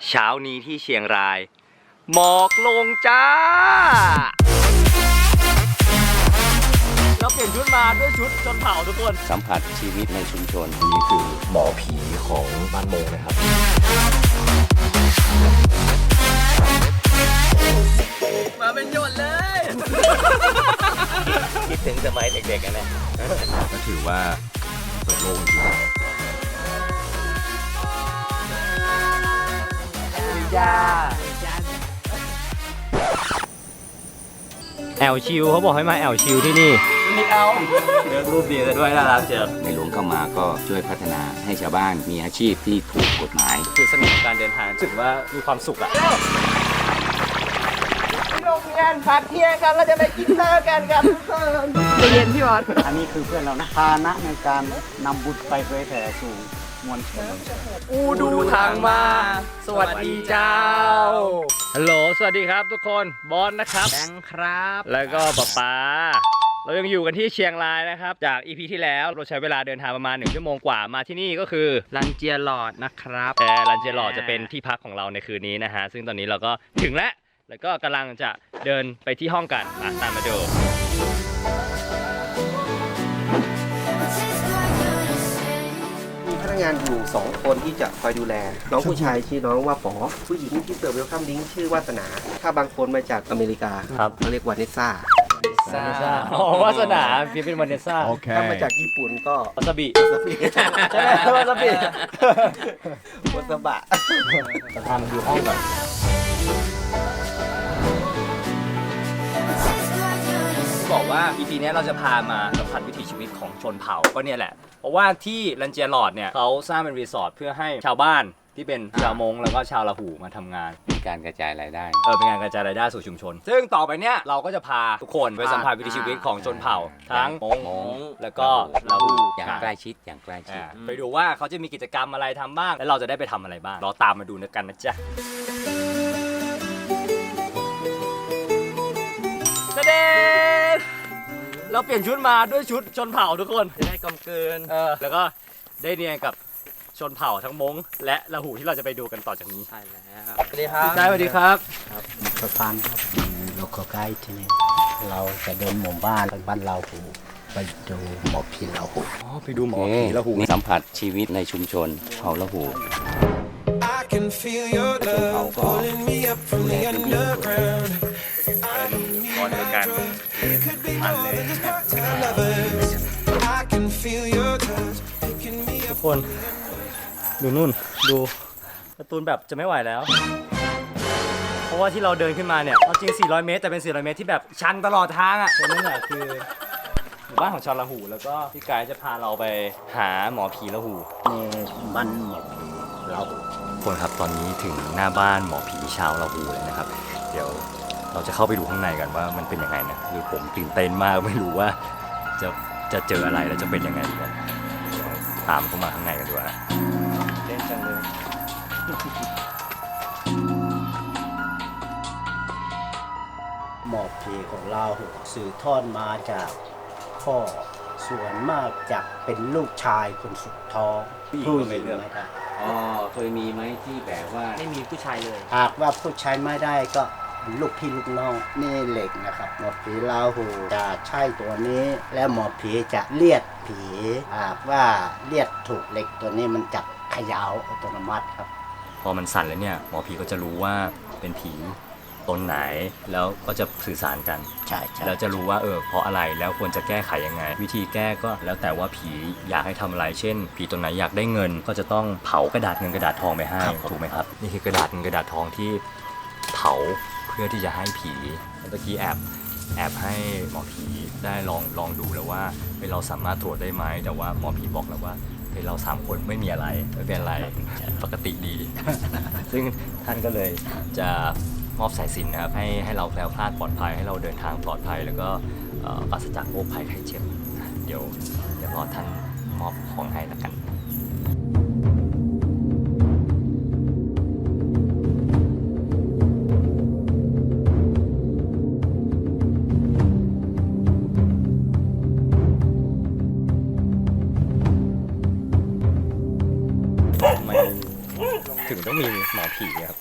เช้านี้ที่เชียงรายหมอกลงจ้าเราเปลี่ยนชุดมาด้วยชุดชนเผ่าทุกคนสัมผัสชีวิตในชุมชนนี่คือหมอผีของบ้านโมงนะครับมาเป็นหยดเลยคิดถึงสมัยเด็กๆกันนะก็ถือว่าเปิดโลกจริงแอลชิวเขาบอกให้มาแอลชิวที่นี่นี่เอาเลือกรูปดีเลยด้วยน่ารักเชียวในหลวงเข้ามาก็ช่วยพัฒนาให้ชาวบ้านมีอาชีพที่ถูกกฎหมายคือสนุกการเดินทางรู้สึกว่ามีความสุขอะโรงงานพักเที่ยงกันเราจะไปกินข้าวกันครับทุกคนใจเย็นพี่บอสอันนี้คือเพื่อนเรานะพานะในการนำบุญไปเผยแผ่สู่มวลชนดูทางมาสวัสดีเจ้าฮัลโหลสวัสดีครับทุกคนบอลนะครับแบงค์ครับแล้วก็ป๊าเรายังอยู่กันที่เชียงรายนะครับจาก EP ที่แล้วเราใช้เวลาเดินทางประมาณ1 ชั่วโมงกว่ามาที่นี่ก็คือลันเจียหลอดนะครับลันเจียหลอดจะเป็นที่พักของเราในคืนนี้นะฮะซึ่งตอนนี้เราก็ถึงแล้วก็กำลังจะเดินไปที่ห้องกันตามมาดูมีพนักงานอยู่2 คนที่จะคอยดูแลน้องผู้ชายชื่อน้องว่าป๋อผู้หญิงที่เสิร์ฟเวลคัมดิ้งชื่อวาสนาถ้าบางคนมาจากอเมริกาเขาเรียกวานิสซ่าอ๋อวาสนาพี่เป็นวานิสซ่าถ้ามาจากญี่ปุ่นก็วาซาบิใช่ไหมวาซาบิวาซาบะจะพามาดูห้องก่อนบอกว่า EP นี้เราจะพามาสัมผัสวิถีชีวิตของชนเผ่าก็เนี่ยแหละเพราะว่าที่ลันเจียหลอดเนี่ยเขาสร้างเป็นรีสอร์ทเพื่อให้ชาวบ้านที่เป็นชาวมงแล้วก็ชาวละหูมาทำงานเป็นการกระจายรายได้เป็นการกระจายรายได้สู่ชุมชนซึ่งต่อไปเนี่ยเราก็จะพาทุกคนไปสัมผัสวิถีชีวิตของชนเผ่าทั้งมงแล้วก็ละหูอย่างใกล้ชิดไปดูว่าเขาจะมีกิจกรรมอะไรทำบ้างและเราจะได้ไปทำอะไรบ้างเราตามมาดูกันนะจ๊ะเราเปลี่ยนชุดมาด้วยชุดชนเผ่าทุกคนจะได้กำเกินแล้วก็ได้เนียนกับชนเผ่าทั้งมงและละหูที่เราจะไปดูกันต่อจากนี้ใช่แล้วสวัสดีครับสวัสดีครับครับสะพานครับโลคอลไกด์ที่นี่เราจะเดินหมู่บ้านเราหูไปดูหมอผีเราหูไปดูหมอผีละหูสัมผัสชีวิตในชุมชนเผ่าละหูเขาก็บอลเดียวกันมันเลยทุกคนดูนู่นดูการ์ตูนแบบจะไม่ไหวแล้วเพราะว่าที่เราเดินขึ้นมาเนี่ยจริง400 เมตรแต่เป็น400 เมตรที่แบบชันตลอดทางอ่ะตรงนั้นแหละคือหมู่บ้านของชาวละหูแล้วก็พี่กายจะพาเราไปหาหมอผีละหูในบ้านหมอผีเราคนครับตอนนี้ถึงหน้าบ้านหมอผีชาวละหูเลยนะครับเดี๋ยวเราจะเข้าไปดูข้างในกันว่ามันเป็นยังไงนะคือผมตื่นเต้นมากไม่รู้ว่าจะเจออะไรแล้วจะเป็นยังไงกันตามเข้ามาข้างในกันด้วยเล่นจังเลยหมอผีของเราสื่อทอดมาจากพ่อส่วนมากจะเป็นลูกชายคนสุดท้องผู้หญิงไม่ได้เคยมีไหมที่แบบว่าไม่มีผู้ชายเลยหากว่าผู้ชายไม่ได้ก็ลูกพี่ลูกน้องนี่เหล็กนะครับหมอผีลาหูจะใช่ตัวนี้แล้วหมอผีจะเลียดผีหากว่าเลียดถูกเหล็กตัวนี้มันจะเขย่าอัตโนมัติครับพอมันสั่นแล้วเนี่ยหมอผีก็จะรู้ว่าเป็นผีตนไหนแล้วก็จะสื่อสารกันใช่แล้วจะรู้ว่าเพราะอะไรแล้วควรจะแก้ไขยังไงวิธีแก้ก็แล้วแต่ว่าผีอยากให้ทำอะไรเช่นผีตนไหนอยากได้เงินก็จะต้องเผากระดาษเงินกระดาษทองไปให้ถูกไหมครับนี่คือกระดาษเงินกระดาษทองที่เผาเพื่อที่จะให้ผีเมื่อกี้แอบให้หมอผีได้ลองดูแล้วว่าเราสามารถตรวจได้ไหมแต่ว่าหมอผีบอกแล้วว่าเรา3 คนไม่มีอะไรไม่เป็นอะไรปกติดี ซึ่งท่านก็เลยจะมอบสายสิญจน์นะครับให้เราแคล้วคลาดปลอดภัยให้เราเดินทางปลอดภัยแล้วก็ปราศจากโรคภัยไข้เจ็บเดี๋ยวรอท่านมอบของให้แล้วกันถึงต้อง ต้องมีหมอผีครับ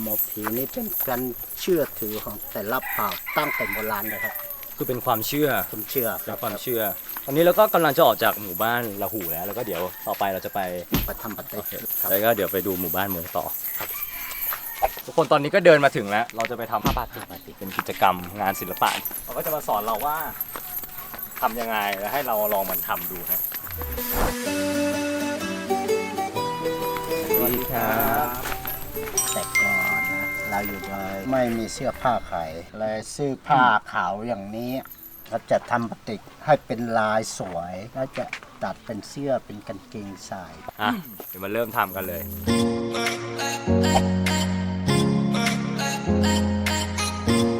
หมอผีนี่เป็นการเชื่อถือของแต่ละเผ่าตั้งแต่โบราณเลยครับ คือเป็นความเชื่อ ผมเชื่อค เป็ รั น บ ความเชื่อตอนนี้เราก็กำลังจะออกจากหมู่บ้านละหูแล้วก็เดี๋ยวต่อไปเราจะไป ประทำปฏิครับ แล้วก็เดี๋ยวไปดูหมู่บ้านเมืองต่อทุกคนตอนนี้ก็เดินมาถึงแล้ว เราจะไปทำผ้าบาติกเป็นกิจกรรมงานศิลปะเขาก็จะมาสอนเราว่าทำยังไงแล้วให้เราลองมันทำดูนะสวัสดีครับ แต่ก่อนนะเราอยู่โดยไม่มีเสื้อผ้าขายเลยซื้อผ้าขาวอย่างนี้ก็จะทำปฏิกให้เป็นลายสวยแล้วจะตัดเป็นเสื้อเป็นกางเกงใส่ อ่ะเดี๋ยวมาเริ่มทำกันเลย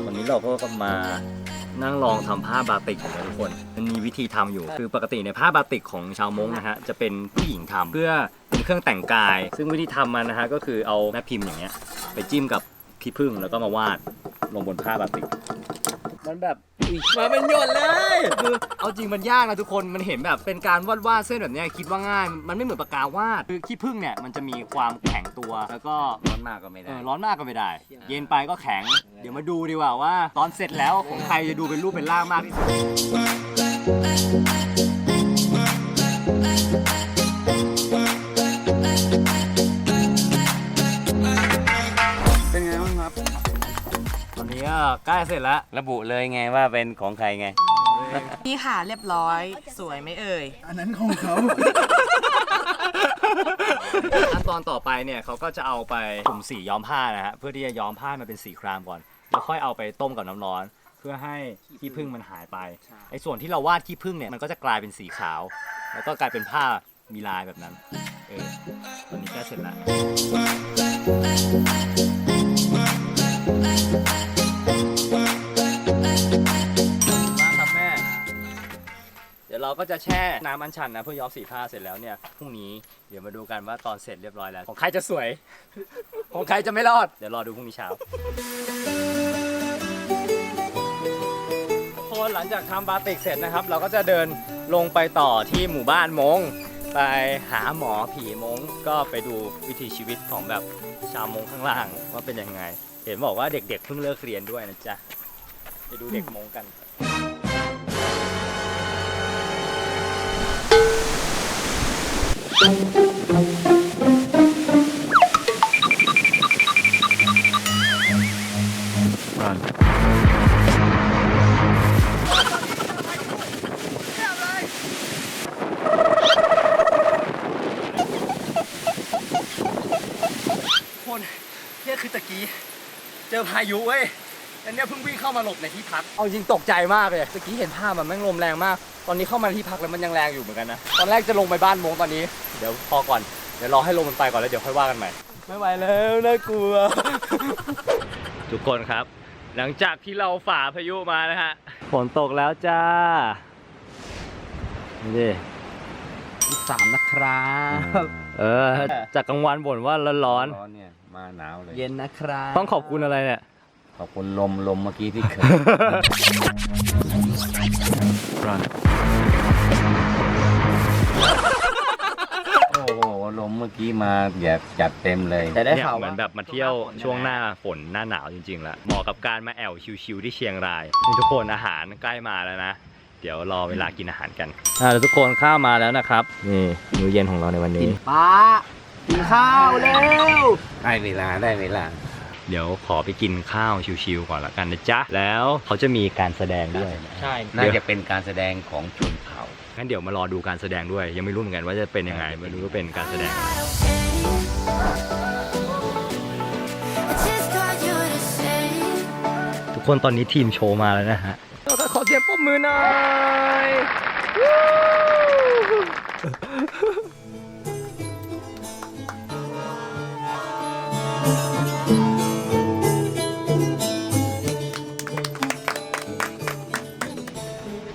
วันนี้เราก็มานั่งลองทำผ้าบาติกนะทุกคนมันมีวิธีทำอยู่คือปกติในผ้าบาติกของชาวม้งนะฮะจะเป็นผู้หญิงทำเพื่อเป็นเครื่องแต่งกาย ซึ่งวิธีทำมันนะฮะก็คือเอาแม่พิมพ์อย่างเงี้ยไปจิ้มกับขี้ผึ้งแล้วก็มาวาดลงบนผ้าบาติกมันแบบมาเป็นหยดเลยคือเอาจริงมันยากนะทุกคนมันเห็นแบบเป็นการวาดเส้นแบบเนี้ยคิดว่าง่ายมันไม่เหมือนปากกาวาดคือขี้ผึ้งเนี่ยมันจะมีความแข็งตัวแล้วก็ ร้อนมากก็ไม่ได้ ร้อนมากก็ไม่ได้ เย็นไปก็แข็ง เดี๋ยวมาดูดีกว่าว่าตอนเสร็จแล้วของใครจะดูเป็นรูปเป็นร่างมากที่สุด เป็นไงบ้างครับ ตอนนี้ก็ใกล้เสร็จแล้ว ระบุเลยไงว่าเป็นของใครไง นี่ค่ะเรียบร้อยสวยไหมเอ่ย ขั้นตอนต่อไปเนี่ยเขาก็จะเอาไปผุ่มสีย้อมผ้านะฮะเพื่อที่จะย้อมผ้ามันเป็นสีครามก่อนแล้วค่อยเอาไปต้มกับน้ำร้อน เพื่อให้ขี้ผึ้งมันหายไปไอ้ส่วนที่เราวาดขี้ผึ้งเนี่ยมันก็จะกลายเป็นสีขาว แล้วก็กลายเป็นผ้ามีลายแบบนั้นตอนนี้ใกล้เสร็จแล้วมาครับแม่เดี๋ยวเราก็จะแช่น้ำอัญชันนะเพื่อย้อมสีผ้าเสร็จแล้วเนี่ยพรุ่งนี้เดี๋ยวมาดูกันว่าตอนเสร็จเรียบร้อยแล้วของใครจะสวย ของใครจะไม่รอดเดี๋ยวรอดูพรุ่งนี้เช้าทุกคนหลังจากทำบาติกเสร็จนะครับ เราก็จะเดินลงไปต่อที่หมู่บ้านมงไปหาหมอผีมงก็ไปดูวิถีชีวิตของแบบชาวมงข้างล่างว่าเป็นยังไง เห็นบอกว่าเด็กๆเพิ่งเลิกเรียนด้วยนะจ๊ะไปดูเด็กมงกันคนเนี่ยคือตะกี้เจอพายุเว้ยแล้วเนี่ยเพิ่งวิ่งเข้ามาหลบในที่พักเอาจริงตกใจมากเลยตะกี้เห็นภาพมันแม่งลมแรงมากตอนนี้เข้ามาที่พักแล้วมันยังแรงอยู่เหมือนกันนะตอนแรกจะลงไปบ้านมงตอนนี้เดี๋ยวพอก่อนเดี๋ยวรอให้ลมมันไปก่อนแล้วเดี๋ยวค่อยว่ากันใหม่ไม่ไหวแล้วน่ากลัว ทุกคนครับ หลังจากที่เราฝ่าพายุมานะฮะฝนตกแล้วจ้านี่23นะครับ จากกลางวันบ่นว่าร้อน ร้อนเนี่ยมาหนาวเลย เย็นนะครับ ต้องขอบคุณอะไรเนี่ย ขอบคุณลมเมื่อกี้ที่เคย โอ้โหลมเมื่อกี้มาแบบจัดเต็มเลย แต่ได้ เนี่ย ข่าว เหมื ว่า อนแบบมาเที่ยวช่วงหน้าฝนหน้าหนาวจริงๆแล้วเหมาะกับการมาแอวชิวๆที่เชียงรายนี่ทุกคนอาหารใกล้มาแล้วนะ เดี๋ยวรอเวลากินอาหารกันแล้วทุกคนข้าวมาแล้วนะครับนี่มื้อเย็นของเราในวันนี้ ป้ากินข้าวเร็ว ได้เวลา เดี๋ยวขอไปกินข้าวชิวๆก่อนละกันนะจ๊ะแล้วเขาจะมีการแสดงด้วย ใช่ น่าจะเป็นการแสดงของชนเผ่า งั้นเดี๋ยวมารอดูการแสดงด้วย ยังไม่รู้เหมือนกันว่าจะเป็นยังไงไม่รู้ว่าเป็นการแสดงอะไร ทุกคนตอนนี้ทีมโชว์มาแล้วนะฮะเราก็ขอเสียงปรบมือหน่อย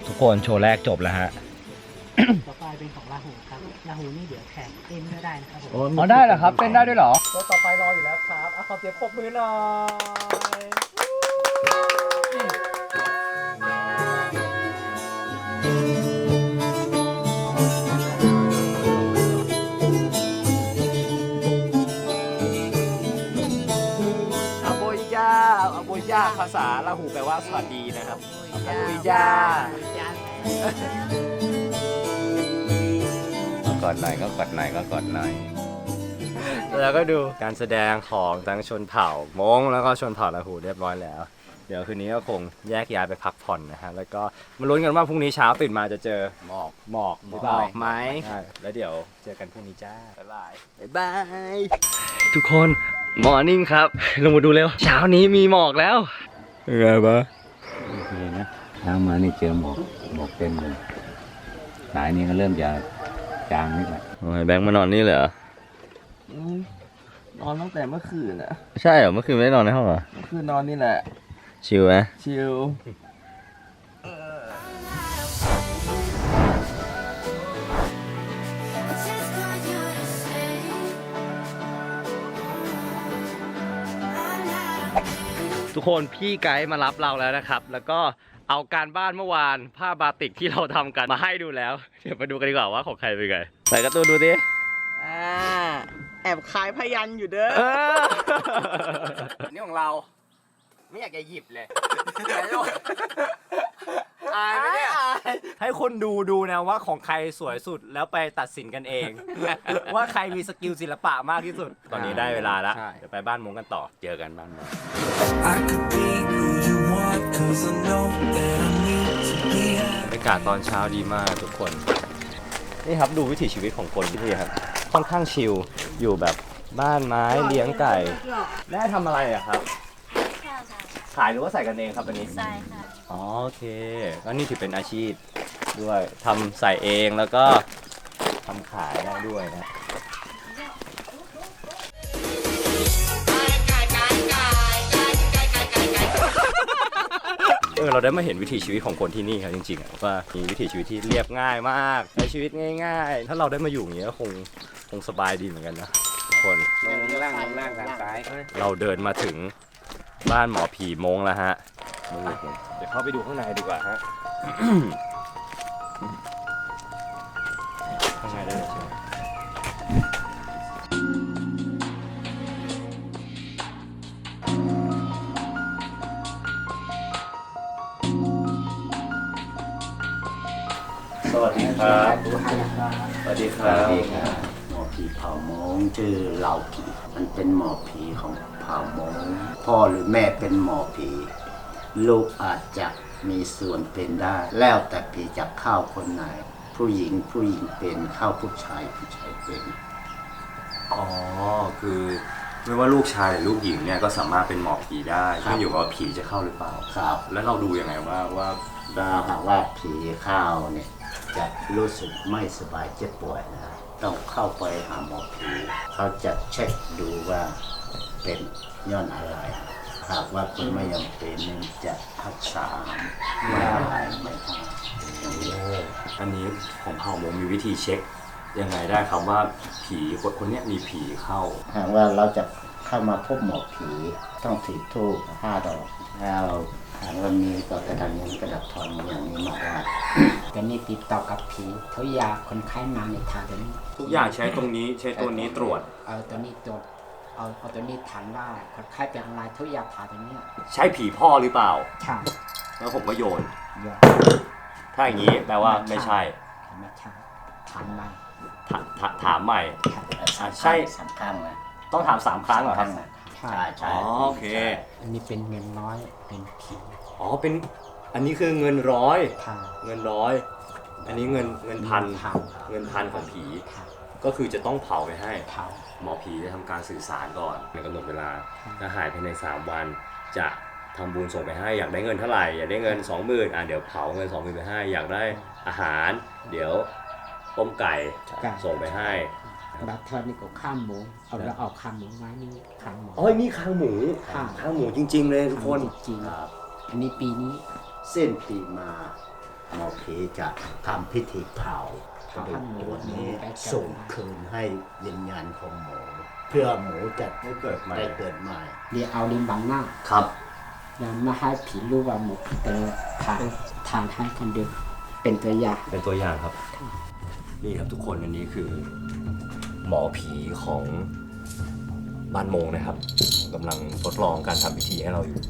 ทุกคนโชว์แรกจบแล้วฮะ ต่อไปเป็นของลาหูครับลาหูนี่เดี๋ยวแข่งเต้นก็ได้นะครับผม อ๋อได้เหรอครับเต้นได้ด้วยเหรอตัวต่อไปรออยู่แล้วครับขอเสียงปรบมือหน่อย ยาภาษาลาหูแปลว่าสวัสดีนะครับลุยยาก่อนหน่อยก็ก่อนหน่อยก็ก่อนหน่อยแล้วก็ดูการแสดงของทั้งชนเผ่ามงแล้วก็ชนเผ่าลาหูเรียบร้อยแล้ว เดี๋ยวคืนนี้ก็คงแยกย้ายไปพักผ่อนนะฮะแล้วก็มาลุ้นกันว่าพรุ่งนี้เช้าตื่นมาจะเจอหมอกหรือเปล่าไหมแล้วเดี๋ยวเจอกันพรุ่งนี้จ้าบ๊ายบายบ๊ายบายทุกคนมอร์นิ่งครับลงมาดูเร็วเช้านี้มีหมอกแล้วไงบ้า โอเคนะเช้ามานี่เจอหมอกเต็มเลยสายนี้ก็เริ่มจะจางนิดละ โอ้ยแบงค์มานอนนี่เหรอน อนตั้งแต่เมื่อคืนนะ ใช่เหรอเมื่อคืนไม่ได้นอนในห้องเหรอ เมื่อคืนนอนนี่แหละ ชิลไหม ชิล ทุกคนพี่ไกด์มารับเราแล้วนะครับแล้วก็เอาการบ้านเมื่อวานผ้าบาติกที่เราทำกันมาให้ดูแล้วเดี๋ยวมาดูกันดีกว่าว่าของใครเป็นไงใส่การ์ตูนดูดิ แอบคล้ายพยันอยู่เด้อ นี่ของเราไม่อยากจะหยิบเลยอายไหมเนี่ยให้คนดูนะว่าของใครสวยสุดแล้วไปตัดสินกันเอง ว่าใครมีสกิลศิลปะมากที่สุด ตอนนี้ได้เวลาแล้วเดี๋ยวไปบ้านมงกันต่อเจอกันบ้านมง I could be who you want, 'cause I know that I need to be. บรรยากาศตอนเช้าดีมากทุกคนนี่ครับดูวิถีชีวิตของคนที่นี่ครับค่อนข้างชิลอยู่แบบบ้านไม้เลี้ยงไก่แม่ทำอะไรอะครับขายหรือว่าใส่กันเองครับอันนี้ใส่ค่ะอ๋อโอเคก็นี่ถือเป็นอาชีพด้วยทำใส่เองแล้วก็ทำขายได้ด้วยนะเราได้มาเห็นวิถีชีวิตของคนที่นี่ครับจริงๆว่ามีวิถีชีวิตที่เรียบง่ายมากใช้ชีวิตง่ายๆถ้าเราได้มาอยู่อย่างเงี้ยคงสบายดีเหมือนกันนะทุกคน ลงล่างทางซ้าย เราเดินมาถึงบ้านหมอผีมงแล้วฮะเดี๋ยวเข้าไปดูข้างในดีกว่าฮะ ข้างในได้เลยใช่ไหมสวัสดีครับ สวัสดีครับ หมอผีเผ่ามงชื่อเหล่าผีมันเป็นหมอผีของเผ่ามงพ่อหรือแม่เป็นหมอผีลูกอาจจะมีส่วนเป็นได้ แล้วแต่ผีจะเข้าคนไหน ผู้หญิงเป็นเข้าผู้ชายเป็น อ๋อคือไม่ว่าลูกชายหรือลูกหญิงเนี่ยก็สามารถเป็นหมอผีได้ขึ้นอยู่กับว่าผีจะเข้าหรือเปล่า ครับ แล้วเราดูยังไงว่า ถ้าหากว่าผีเข้าเนี่ยจะรู้สึกไม่สบายเจ็บป่วยนะต้องเข้าไปหาหมอผีเขาจะเช็คดูว่าเป็นย้อนอะไรหากว่าคุณไม่ยอมเป็นเนี่ยจะรักษาไม่ได้ไม่ได้อย่างนี้ อันนี้ของเผ่ามงมีวิธีเช็คยังไงได้ครับว่าผีคนเนี้ยมีผีเข้า หากว่าเราจะเข้ามาพบหมอผีต้องถือธูป5 ดอกแล้วหากว่ามีก็กระดานเงินกระดาษทองอย่างนี้มาว่า แต่นี่ติดต่อกับผีเขาอยากคนไข้มาในทางตัวนี้ ทุกอย่างใช้ตรงนี้ใช้ตัวนี้ตรวจ เอาตัวนี้ตรวจเอาตัวนี้ถามว่าคนไข้เป็นอะไรทุกอยากผ่าตัวเนี้ย ใช้ผีพ่อหรือเปล่า ใช่ แล้วผมก็โยน เยอะ ถ้าอย่างนี้แปลว่าไม่ใช่ ไม่ใช่ถามมา ถามใหม่ ใช่ สำคัญนะ ต้องถาม3 ครั้งเหรอครับ ใช่ ใช่ อ๋อโอเค อันนี้เป็นเงินน้อยเป็นผี อ๋อเป็นอันนี้คือเงินร้อย ผ่า เงินร้อยอันนี้เงินพัน ผ่า เงินพันของผี ผ่า ก็คือจะต้องเผาไปให้ เผา หมอผีจะทำการสื่อสารก่อนในกำหนดเวลาถ้าหายภายใน3 วันจะทำบุญส่งไปให้อยากได้เงินเท่าไหร่อยากได้เงิน 20,000เดี๋ยวเผาเงิน 20,000ไปให้อยากได้อาหาร เดี๋ยวต้มไก่ส่งไปให้ บางทอนนี่ก็ข้ามหมูเอาแล้วเอาข้ามหมูไว้นี่ข้ามหมู อ๋อนี่คางหมู ค่ะ คางหมูจริง ๆ เลยทุกคน จริง ครับ ๆอันนี้ปีนี้ สิ้นปีมาหมอผีจะทำพิธีเผากระดูกตัวนี้ส่งคืนให้วิญญาณของหมูเพื่อหมูจะ ได้เกิดใหม่ ได้เกิดใหม่ เดี๋ยวเอาลิ้นบังหน้า ครับ ยังไม่ให้ผีรู้ว่าหมูแต่ทานให้คนเดียวเป็นตัวอย่าง เป็นตัวอย่างครับ นี่ครับทุกคนอันนี้คือ หมอผีของบ้านมงนะครับกำลังทดลองการทำพิธีให้เราอยู่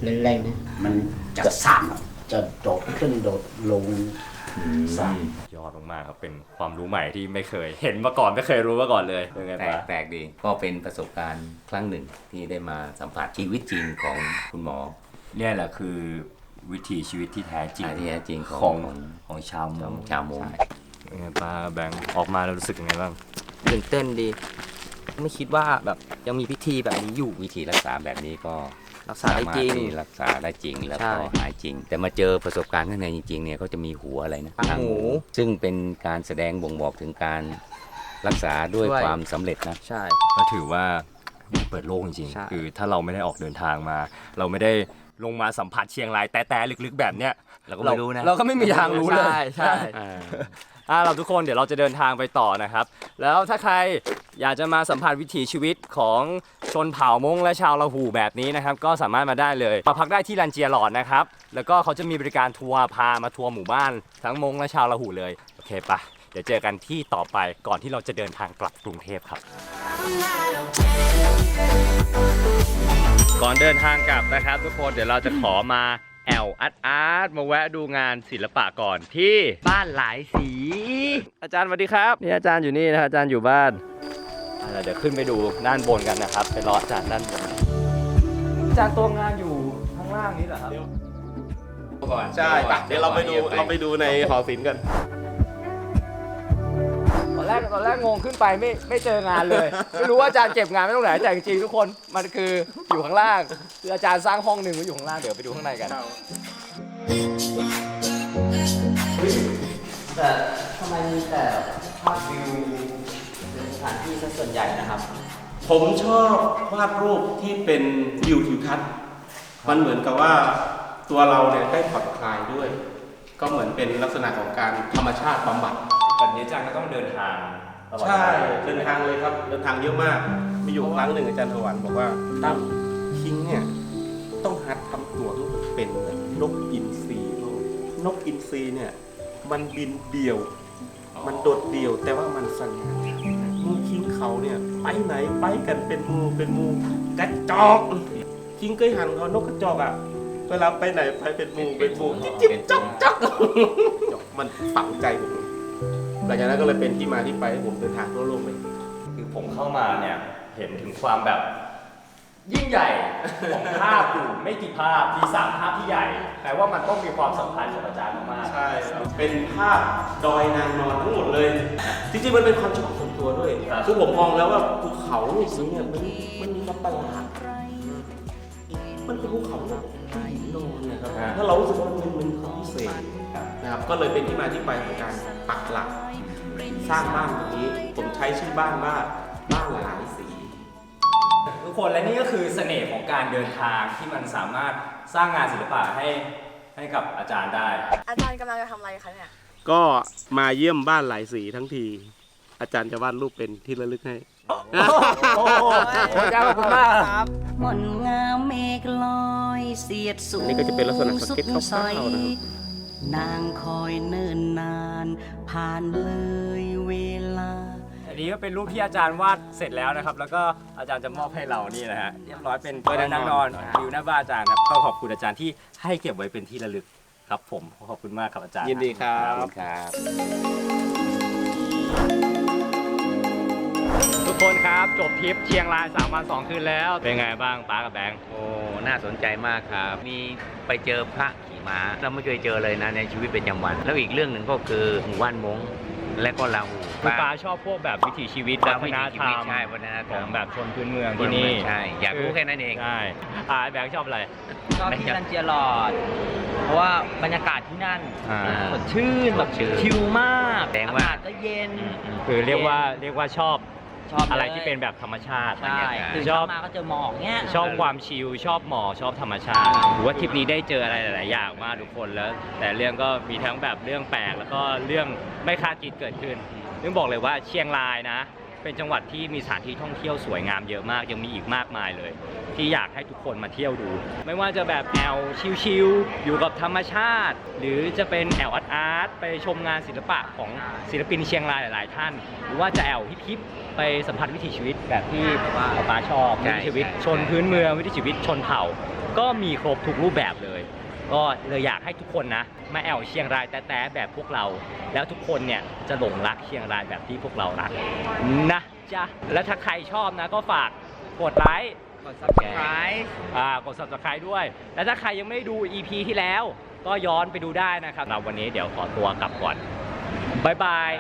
เล่นๆนะ มันจะสั่นจะโดดขึ้นโดดลงสั่น ยอดมากๆครับเป็นความรู้ใหม่ที่ไม่เคยเห็นมาก่อนไม่เคยรู้มาก่อนเลยเป็นไง แปล ปะ กแปลกดี ก็เป็นประสบการณ์ครั้งหนึ่งที่ได้มาสัมผัสชีวิตจริงของคุณหมอ เนี่ยแหละคือวิถีชีวิตที่แท้จริง ที่แท้จริง ข ข อ อง ง ของชาวมง ชาวมง เป็นไงป้าแบงค์ออกมาแล้วรู้สึกยังไงบ้าง ตื่นเต้นดี ไม่คิดว่าแบบยังมีพิธีแบบนี้อยู่ วิธีรักษาแบบนี้ก็ รักษาได้จริง สมถที่รักษาได้จริงแล้ว ใช่ ก็หายจริง แต่มาเจอประสบการณ์ข้างในจริงๆเนี่ยเขาจะมีหัวอะไรนะ ต่างหู ซึ่งเป็นการแสดงบ่งบอกถึงการรักษาด้วย ด้วย ความสำเร็จนะ ใช่ ก็ถือว่าเปิดโลกจริง ใช่ ๆคือถ้าเราไม่ได้ออกเดินทางมา เราไม่ได้ลงมาสัมผัสเชียงรายแต่ลึกๆแบบเนี้ย เราก็ไม่รู้นะ เราก็ไม่มีทางรู้เลย ใช่ เราทุกคนเดี๋ยวเราจะเดินทางไปต่อนะครับ แล้วถ้าใครอยากจะมาสัมผัสวิถีชีวิตของชนเผ่ามงและชาวละหูแบบนี้นะครับ ก็สามารถมาได้เลยมาพักได้ที่ลันเจียหลอดนะครับ แล้วก็เขาจะมีบริการทัวร์พามาทัวร์หมู่บ้านทั้งมงและชาวละหูเลยโอเคปะเดี๋ยวเจอกันที่ต่อไปก่อนที่เราจะเดินทางกลับกรุงเทพครับ ก่อนเดินทางกลับนะครับทุกคนเดี๋ยวเราจะขอมาแอลอาร์ตมาแวะดูงานศิลปะก่อนที่บ้านหลายสี อาจารย์สวัสดีครับนี่อาจารย์อยู่นี่นะครับอาจารย์อยู่บ้านเดี๋ยวขึ้นไปดูด้านบนกันนะครับไปรออาจารย์ด้านบนอาจารย์ตัวงานอยู่ข้างล่างนี้เหรอครับ ใช่ปะเดี๋ยวเราไปดูในหอศิลป์กัน ตอนแรกงงขึ้นไปไม่เจองานเลย ไม่รู้ว่าอาจารย์เก็บงานไม่ตรงไหนแต่จริงๆทุกคนมันคืออยู่ข้างล่างคืออาจารย์สร้างห้องหนึ่งไว้อยู่ข้างล่างเดี๋ยวไปดูข้างในกัน แต่ทำไมมีแต่ภาพวิวเป็นสถานที่ซะส่วนใหญ่นะครับ ผมชอบวาดรูปที่เป็นวิวทิวทัศน์มันเหมือนกับว่าตัวเราเนี่ยได้ผ่อนคลายด้วย ก็เหมือนเป็นลักษณะของการธรรมชาติบำบัด แบบนี้อาจารย์ก็ต้องเดินทางตลอด ใช่เดินทางเลยครับเดินทางเยอะมากมีอยู่ครั้งหนึ่งอาจารย์ถวันบอกว่าตั้มคิงเนี่ยต้องหัดทำตัวให้เป็นเหมือนนกอินทรีลูกนกอินทรีเนี่ยมันบินเดี่ยว มันโดดเดี่ยวแต่ว่ามันสง่างูคิงเขาเนี่ยไปไหนไปกันเป็นหมูกระจอกคิงเคยหันเขานกกระจอกอ่ะเวลาไปไหนไปเป็นหมูจิ๊บจ๊อกจ๊อกมันฝังใจผมหลังจากนั้นก็เลยเป็นที่มาที่ไปให้ผมเดินทางทั่วโลกเลย คือผมเข้ามาเนี่ยเห็นถึงความแบบยิ่งใหญ่ของภาพอยู่ไม่กี่ภาพมี3ภาพที่ใหญ่แต่ว่ามันต้องมีความสำคัญกับอาจารย์มากๆ ใช่เป็นภาพดอยนางนอนทั้งหมดเลยจริงๆมันเป็นความชอบส่วนตัวด้วยคือผมมองแล้วว่าภูเขาลูกนี้เนี่ยมันมีความประหลาดมันเป็นภูเขาที่หินนอนนะครับถ้าเรารู้สึกว่ามันเป็นความพิเศษนะครับก็เลยเป็นที่มาที่ไปของการปักหลักสร้างบ้านตรงนี้ผมใช้ชื่อบ้านว่าบ้านหลายสี ทุกคนและนี่ก็คือเสน่ห์ของการเดินทางที่มันสามารถสร้างงานศิลปะให้กับอาจารย์ได้ อาจารย์กำลังจะทำอะไรคะเนี่ย ก็มาเยี่ยมบ้านหลายสีทั้งที อาจารย์จะวาดรูปเป็นที่ระลึกให้ โอ้โหอาจารย์ขอบคุณมากครับ หม่อนงามเมฆลอยเสียดสูง นี่ก็จะเป็นลักษณะสเก็ตคร่าวๆนะครับ นางคอยเนิ่นนานผ่านเลยเวลา อันนี้ก็เป็นรูปที่อาจารย์วาดเสร็จแล้วนะครับ แล้วก็อาจารย์จะมอบให้เรานี่นะฮะเรียบร้อยเป็นตัวนั่งนอนวิวหน้าบ้านอาจารย์ครับก็ขอบคุณอาจารย์ที่ให้เก็บไว้เป็นที่ระลึกครับผมขอบคุณมากครับอาจารย์ ยินดีครับ ครับ ทุกคนครับจบทริปเชียงราย3 วัน 2 คืนแล้วเป็นไงบ้างป้ากับแบงค์ โอ้ น่าสนใจมากครับ มีไปเจอพระขี่ม้าเราไม่เคยเจอเลยนะในชีวิตประจำวัน แล้วอีกเรื่องหนึ่งก็คือหมู่บ้านมงและก็ลาหู คือป้าชอบพวกแบบวิถีชีวิตวัฒนธรรม ใช่วัฒนธ ข ร อ รม งแบบชนพื้นเมืองที่นี่ ใช่ อยากรู้แค่นั้นเอง ใช่แบงค์ชอบอะไร ชอบที่ลันเจียหลอด เพราะว่าบรรยากาศที่นั่น สดชื่นแบบชิลมาก แสดง อา ว่า กาศก็เย็น คือเรียกว่าชอบ ชอบเลย อะไรที่เป็นแบบธรรมชาติ ใช่ตื่น ชอ เช้า บ มาก็เจอหมอกเงี้ย ชอบความชิลชอบหมอกชอบธรรมชาติหรือว่าทริปนี้ได้เจออะไรหลาย ๆ อย่างมากทุกคนแล้ว แต่เรื่องก็มีทั้งแบบเรื่องแปลกแล้วก็เรื่องไม่คาดคิดเกิดขึ้นนึกบอกเลยว่าเชียงรายนะ เป็นจังหวัดที่มีสถานที่ท่องเที่ยวสวยงามเยอะมากยังมีอีกมากมายเลย ที่อยากให้ทุกคนมาเที่ยวดู ไม่ว่าจะแบบแอลชิลๆอยู่กับธรรมชาติ หรือจะเป็นแอลอาร์ตไปชมงานศิลปะของศิลปินเชียงรายหลาย ๆ ท่าน หรือว่าจะแอลฮิปๆไปสัมผัสวิถีชีวิตแบบที่ป้าชอบวิถีชีวิตชนพื้นเมืองวิถีชีวิตชนเผ่า ก็มีครบทุกรูปแบบเลย ก็เลยอยากให้ทุกคนนะมาแอวเชียงรายแต่แบบพวกเรา แล้วทุกคนเนี่ยจะหลงรักเชียงรายแบบที่พวกเรารักนะจ๊ะและถ้าใครชอบนะก็ฝากกดไลค์กด subscribe กด subscribe ด้วย และถ้าใครยังไม่ดู EP ที่แล้วก็ย้อนไปดูได้นะครับเราวันนี้เดี๋ยวขอตัวกลับก่อนบ๊ายบาย